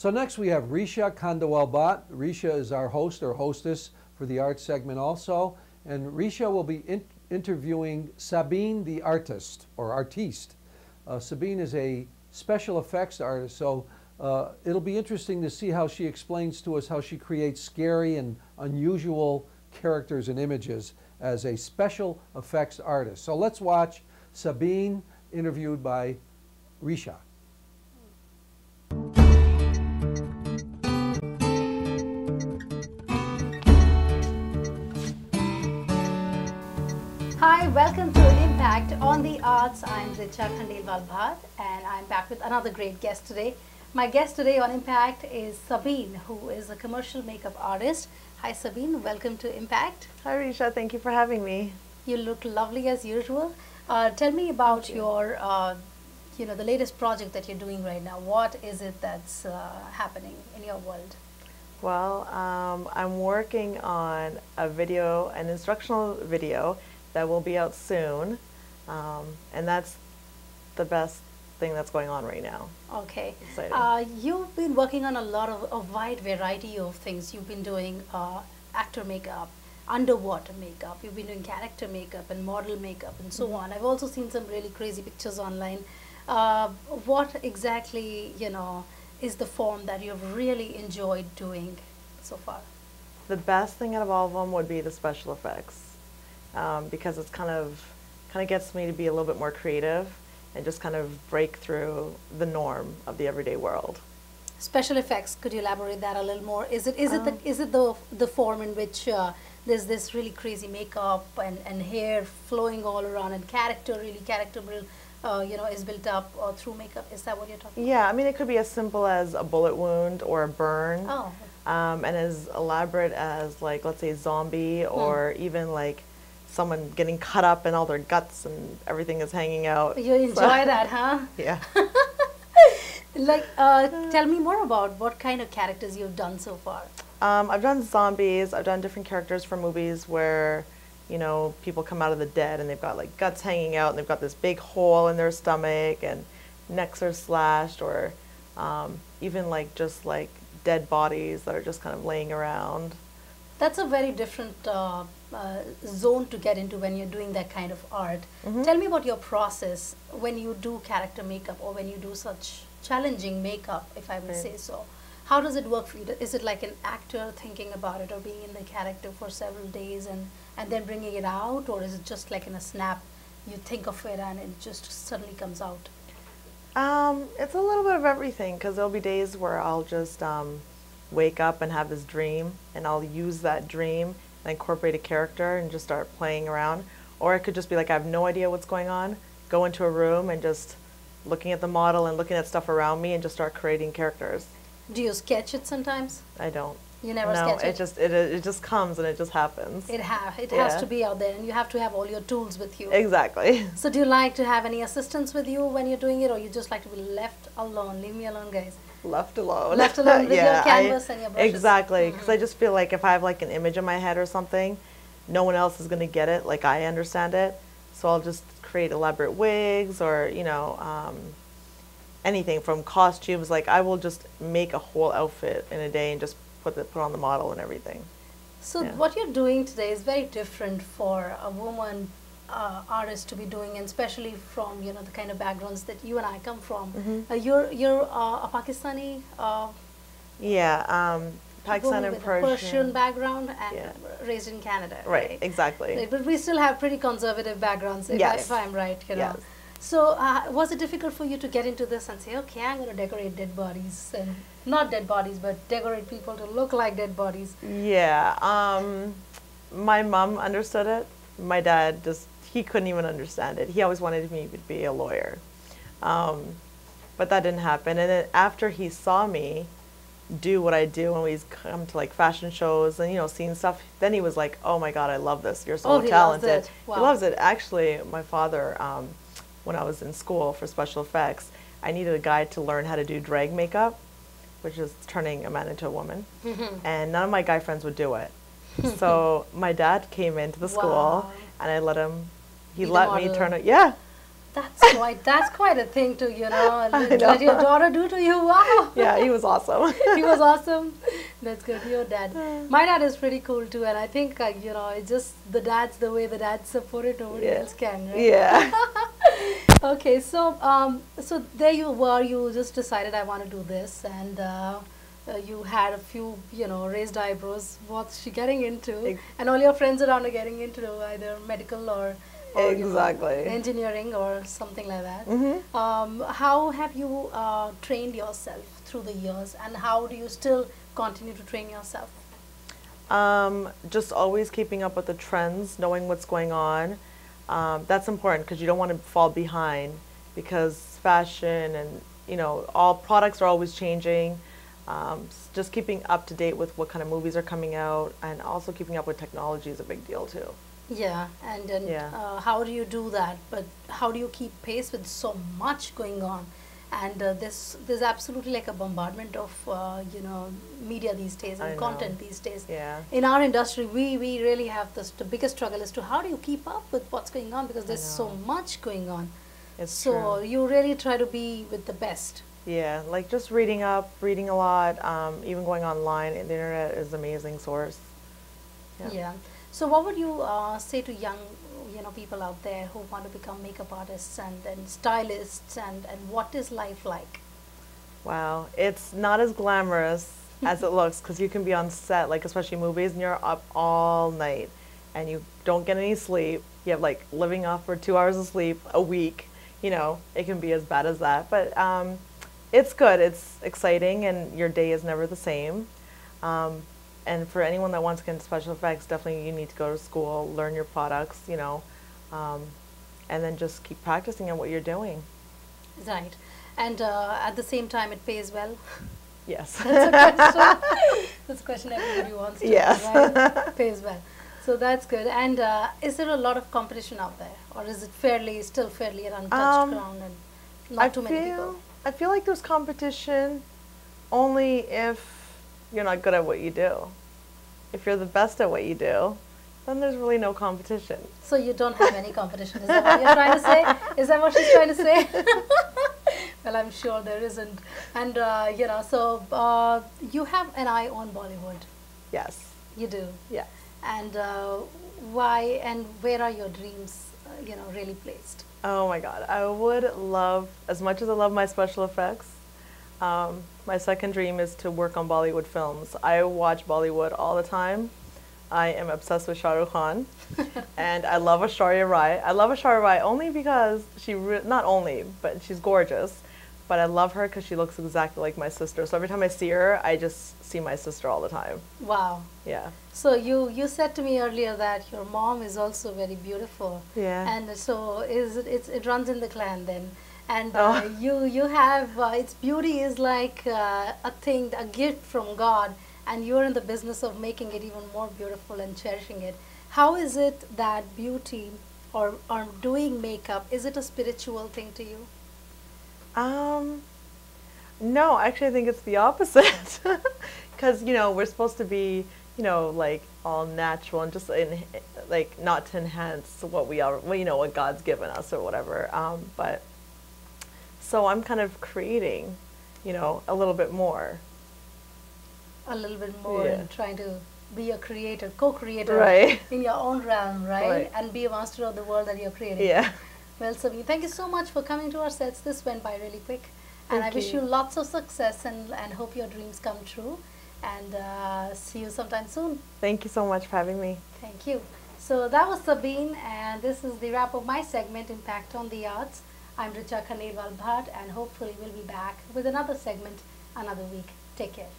So next we have Richa Khandelwal Bhat. Richa is our host or hostess for the art segment also. And Richa will be interviewing Sabeen the artist or artiste. Sabeen is a special effects artist, so it'll be interesting to see how she explains to us how she creates scary and unusual characters and images as a special effects artist. So let's watch Sabeen interviewed by Richa. Hi, welcome to Impact on the Arts. I'm Richa Khandelwal Bhat, and I'm back with another great guest today. My guest today on Impact is Sabeen, who is a commercial makeup artist. Hi Sabeen, welcome to Impact. Hi Richa, thank you for having me. You look lovely as usual. Tell me about your, the latest project that you're doing right now. What is it that's happening in your world? Well, I'm working on a video, an instructional video that will be out soon, and that's the best thing that's going on right now. Okay. Exciting. You've been working on a wide variety of things. You've been doing actor makeup, underwater makeup, you've been doing character makeup and model makeup and so on. I've also seen some really crazy pictures online. What exactly, is the form that you've really enjoyed doing so far? The best thing out of all of them would be the special effects, because it's kind of gets me to be a little bit more creative and just kind of break through the norm of the everyday world. Special effects, could you elaborate that a little more? Is it the form in which there's this really crazy makeup and hair flowing all around and character build, is built up through makeup? Is that what you're talking about? Yeah, I mean it could be as simple as a bullet wound or a burn, and as elaborate as, like, let's say a zombie, or even like someone getting cut up and all their guts and everything is hanging out. You enjoy that, huh? Yeah. Tell me more about what kind of characters you've done so far. I've done zombies, I've done different characters from movies where, people come out of the dead and they've got like guts hanging out and they've got this big hole in their stomach and necks are slashed, or even just dead bodies that are just kind of laying around. That's a very different zone to get into when you're doing that kind of art. Tell me about your process when you do character makeup or when you do such challenging makeup, if I may say so. How does it work for you? Is it like an actor thinking about it or being in the character for several days and then bringing it out, or is it just like in a snap, you think of it and it just suddenly comes out? It's a little bit of everything, because there'll be days where I'll just wake up and have this dream, and I'll use that dream and incorporate a character and just start playing around. Or it could just be like I have no idea what's going on, go into a room and just looking at the model and looking at stuff around me and just start creating characters. Do you sketch it sometimes? I don't. You never sketch it? No, it just comes and it just happens. It has to be out there, and you have to have all your tools with you. Exactly. So do you like to have any assistants with you when you're doing it, or you just like to be left alone? Leave me alone, guys. Left alone. Left alone with your canvas and your brushes. Exactly, because I just feel like if I have like an image in my head or something, no one else is going to get it like I understand it. So I'll just create elaborate wigs or, anything from costumes. Like I will just make a whole outfit in a day and just put on the model and everything. So what you're doing today is very different for a woman artist to be doing, and especially from the kind of backgrounds that you and I come from. You're a Pakistani. Pakistan and Persian background and raised in Canada. Right, exactly. Right, but we still have pretty conservative backgrounds, if I'm right. Yes. So was it difficult for you to get into this and say, okay, I'm going to decorate dead bodies, and not dead bodies, but decorate people to look like dead bodies? Yeah, my mom understood it. My dad he couldn't even understand it. He always wanted me to be a lawyer. But that didn't happen. And then after he saw me do what I do when we come to like fashion shows and seeing stuff, then he was like, oh my God, I love this. You're so talented. Loves it. Wow. He loves it. Actually, my father, when I was in school for special effects, I needed a guy to learn how to do drag makeup, which is turning a man into a woman. And none of my guy friends would do it. So my dad came into the school and I let him, he let me turn it. Yeah. That's quite a thing to, let your daughter do to you. Wow. Yeah, he was awesome. He was awesome. That's good. Your dad. My dad is pretty cool too, and I think it's just the way the dads support it, nobody else can, right? Yeah. Okay, so so there you were. You just decided I want to do this, and you had a few, raised eyebrows. What's she getting into? And all your friends around are getting into either medical or exactly engineering or something like that. Mm-hmm. How have you trained yourself through the years, and how do you still continue to train yourself? Just always keeping up with the trends, knowing what's going on. That's important because you don't want to fall behind, because fashion and all products are always changing. Just keeping up to date with what kind of movies are coming out, and also keeping up with technology is a big deal too. Yeah, and how do you do that? But how do you keep pace with so much going on? And there's absolutely like a bombardment of media these days and content these days. Yeah. In our industry, we really have the biggest struggle as to how do you keep up with what's going on, because there's so much going on. It's so true. you really try to be with the best. Yeah, like just reading a lot, even going online. The internet is an amazing source. Yeah. So what would you say to young, people out there who want to become makeup artists and stylists, and what is life like? Wow, it's not as glamorous as it looks, because you can be on set, like especially movies, and you're up all night, and you don't get any sleep. You have like living off for 2 hours of sleep a week. It can be as bad as that, but it's good. It's exciting, and your day is never the same. And for anyone that wants to get into special effects, definitely you need to go to school, learn your products, and then just keep practicing on what you're doing. Right. And at the same time, it pays well. Yes. That's a question everybody wants to know, right? Pays well. So that's good. And is there a lot of competition out there? Or is it still fairly an untouched ground and not too many people? I feel like there's competition only if you're not good at what you do. If you're the best at what you do, then there's really no competition. So you don't have any competition, is that what you're trying to say? Is that what she's trying to say? Well, I'm sure there isn't. And, so you have an eye on Bollywood. Yes. You do? Yes. And why and where are your dreams, really placed? Oh my God, I would love, as much as I love my special effects, my second dream is to work on Bollywood films. I watch Bollywood all the time. I am obsessed with Shah Rukh Khan, and I love Aishwarya Rai. I love Aishwarya Rai only because not only, but she's gorgeous. But I love her because she looks exactly like my sister. So every time I see her, I just see my sister all the time. Wow. Yeah. So you said to me earlier that your mom is also very beautiful. Yeah. And so it runs in the clan then. And Oh. you have its beauty is like a gift from God, and you're in the business of making it even more beautiful and cherishing it. How is it that beauty or doing makeup, is it a spiritual thing to you? No, actually I think it's the opposite. Because, we're supposed to be, like all natural and just not to enhance what we are, what God's given us or whatever. But so I'm kind of creating, a little bit more. A little bit more, Yeah. and trying to be a creator, co-creator Right. in your own realm, right? Right. And be a master of the world that you're creating. Yeah. Well, Sabeen, thank you so much for coming to our sets. This went by really quick. And Thank I wish you. you lots of success and hope your dreams come true. And see you sometime soon. Thank you so much for having me. Thank you. So that was Sabeen, and this is the wrap of my segment, Impact on the Arts. I'm Richa Khandelwal Bhat, and hopefully we'll be back with another segment another week. Take care.